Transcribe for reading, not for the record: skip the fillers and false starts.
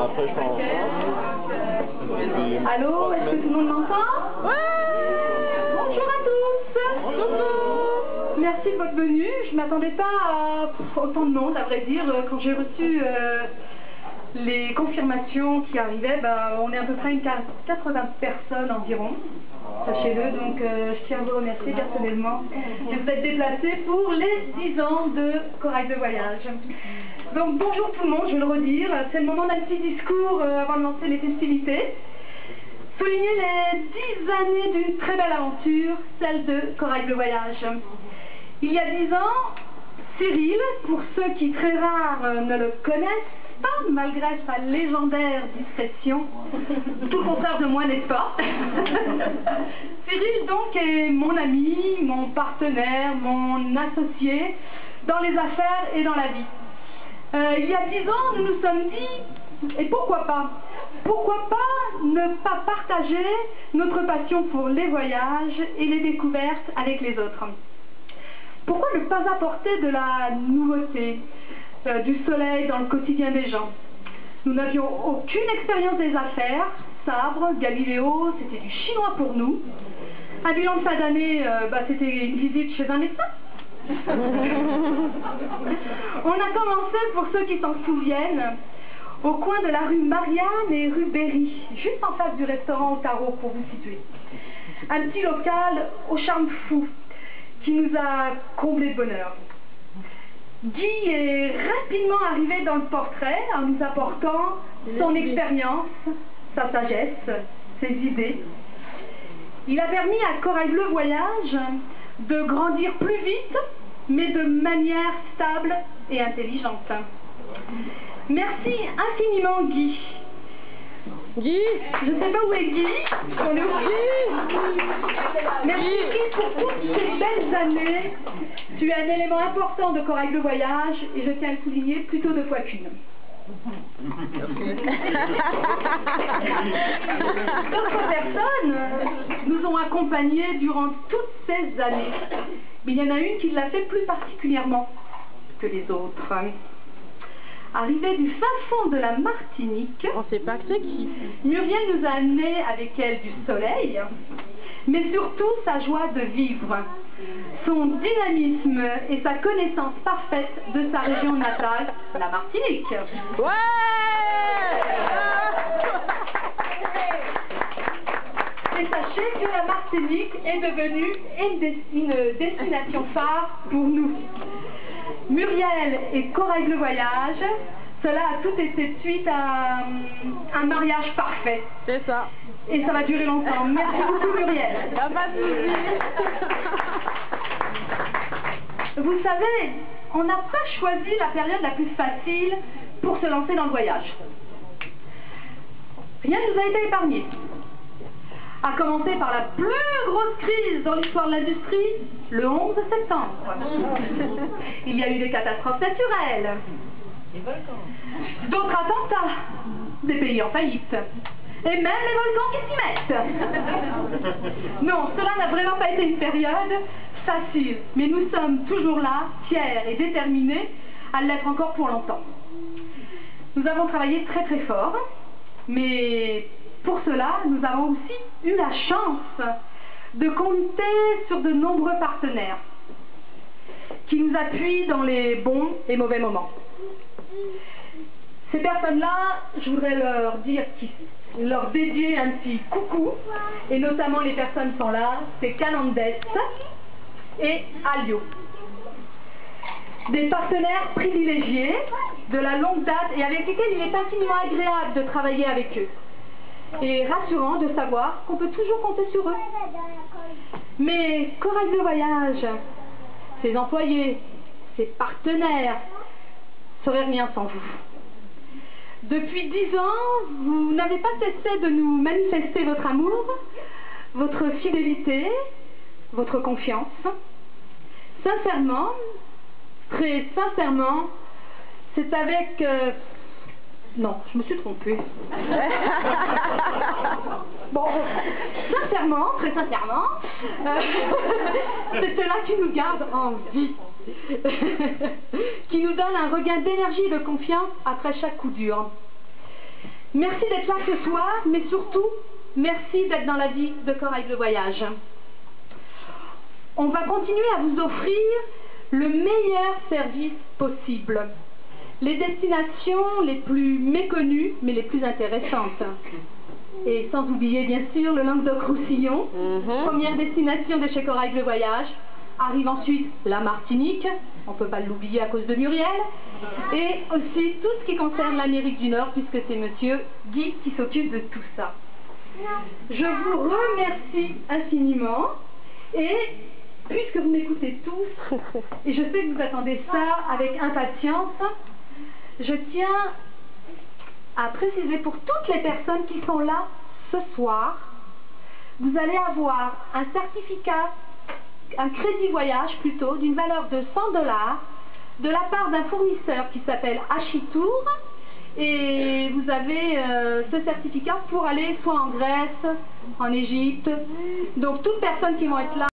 Après, je pars en France. Allô, est-ce que tout le monde m'entend? Ouais. Bonjour à tous. Bonjour. Merci de votre venue. Je ne m'attendais pas à autant de monde, à vrai dire. Quand j'ai reçu les confirmations qui arrivaient, on est à peu près une 80 personnes environ. Sachez-le, donc je tiens à vous remercier personnellement de vous être déplacés pour les 10 ans de Corail de Voyage. Donc bonjour tout le monde, je vais le redire, c'est le moment d'un petit discours avant de lancer les festivités. Souligner les 10 années d'une très belle aventure, celle de Corail de Voyage. Il y a 10 ans, Cyril, pour ceux qui très rares ne le connaissent pas, malgré sa légendaire discrétion, tout le contraire de moi, n'est-ce pas? Cyril donc est mon ami, mon partenaire, mon associé dans les affaires et dans la vie. Il y a 10 ans, nous nous sommes dit, et pourquoi pas? Pourquoi pas ne pas partager notre passion pour les voyages et les découvertes avec les autres? Pourquoi ne pas apporter de la nouveauté, du soleil dans le quotidien des gens? Nous n'avions aucune expérience des affaires, Sabre, Galiléo, c'était du chinois pour nous. Un bilan de fin d'année, c'était une visite chez un médecin. On a commencé, pour ceux qui s'en souviennent, au coin de la rue Marianne et rue Berry, juste en face du restaurant au Tarot, pour vous situer. Un petit local au charme fou, qui nous a comblé de bonheur. Guy est rapidement arrivé dans le portrait en nous apportant son expérience, sa sagesse, ses idées. Il a permis à Corail Bleu Voyage de grandir plus vite, mais de manière stable et intelligente. Merci infiniment Guy. Guy, je ne sais pas où est Guy. On est où Guy? Merci Guy pour toutes ces belles années. Tu es un élément important de Corail de Voyage et je tiens à le souligner plutôt 2 fois qu'une. D'autres personnes nous ont accompagnés durant toutes ces années. Mais il y en a une qui l'a fait plus particulièrement que les autres. Arrivée du fin fond de la Martinique, on sait pas que c'est qui. Muriel nous a amené avec elle du soleil, mais surtout sa joie de vivre, son dynamisme et sa connaissance parfaite de sa région natale, la Martinique. Ouais! Et sachez que la Martinique est devenue une destination phare pour nous. Muriel et Corail le Voyage, cela a tout été suite à un mariage parfait. C'est ça. Et ça va durer longtemps. Merci beaucoup Muriel. Pas de souci. Vous savez, on n'a pas choisi la période la plus facile pour se lancer dans le voyage. Rien ne nous a été épargné. À commencer par la plus grosse crise dans l'histoire de l'industrie, le 11 septembre. Il y a eu des catastrophes naturelles, d'autres attentats, des pays en faillite, et même les volcans qui s'y mettent. Non, cela n'a vraiment pas été une période facile, mais nous sommes toujours là, fiers et déterminés à l'être encore pour longtemps. Nous avons travaillé très très fort, mais pour cela, nous avons aussi eu la chance de compter sur de nombreux partenaires qui nous appuient dans les bons et mauvais moments. Ces personnes-là, je voudrais leur dédier un petit coucou, et notamment les personnes qui sont là, c'est Canandes et Alio. Des partenaires privilégiés de la longue date et avec lesquels il est infiniment agréable de travailler avec eux. Et rassurant de savoir qu'on peut toujours compter sur eux. Mais Corail de Voyage, ses employés, ses partenaires, seraient rien sans vous. Depuis 10 ans, vous n'avez pas cessé de nous manifester votre amour, votre fidélité, votre confiance. Sincèrement, très sincèrement, c'est avec... Non, je me suis trompée. Bon, sincèrement, très sincèrement, c'est cela qui nous garde en vie. qui nous donne un regain d'énergie et de confiance après chaque coup dur. Merci d'être là ce soir, mais surtout, merci d'être dans la vie de Corail Bleu Voyage. On va continuer à vous offrir le meilleur service possible. Les destinations les plus méconnues, mais les plus intéressantes. Et sans oublier, bien sûr, le Languedoc-Roussillon, première destination de chez Corail Bleu Voyage. Arrive ensuite la Martinique, on ne peut pas l'oublier à cause de Muriel, et aussi tout ce qui concerne l'Amérique du Nord, puisque c'est monsieur Guy qui s'occupe de tout ça. Je vous remercie infiniment, et puisque vous m'écoutez tous, et je sais que vous attendez ça avec impatience, je tiens à préciser pour toutes les personnes qui sont là ce soir, vous allez avoir un certificat, un crédit voyage plutôt, d'une valeur de 100 $ de la part d'un fournisseur qui s'appelle Achitour, et vous avez ce certificat pour aller soit en Grèce, en Égypte, donc toutes personnes qui vont être là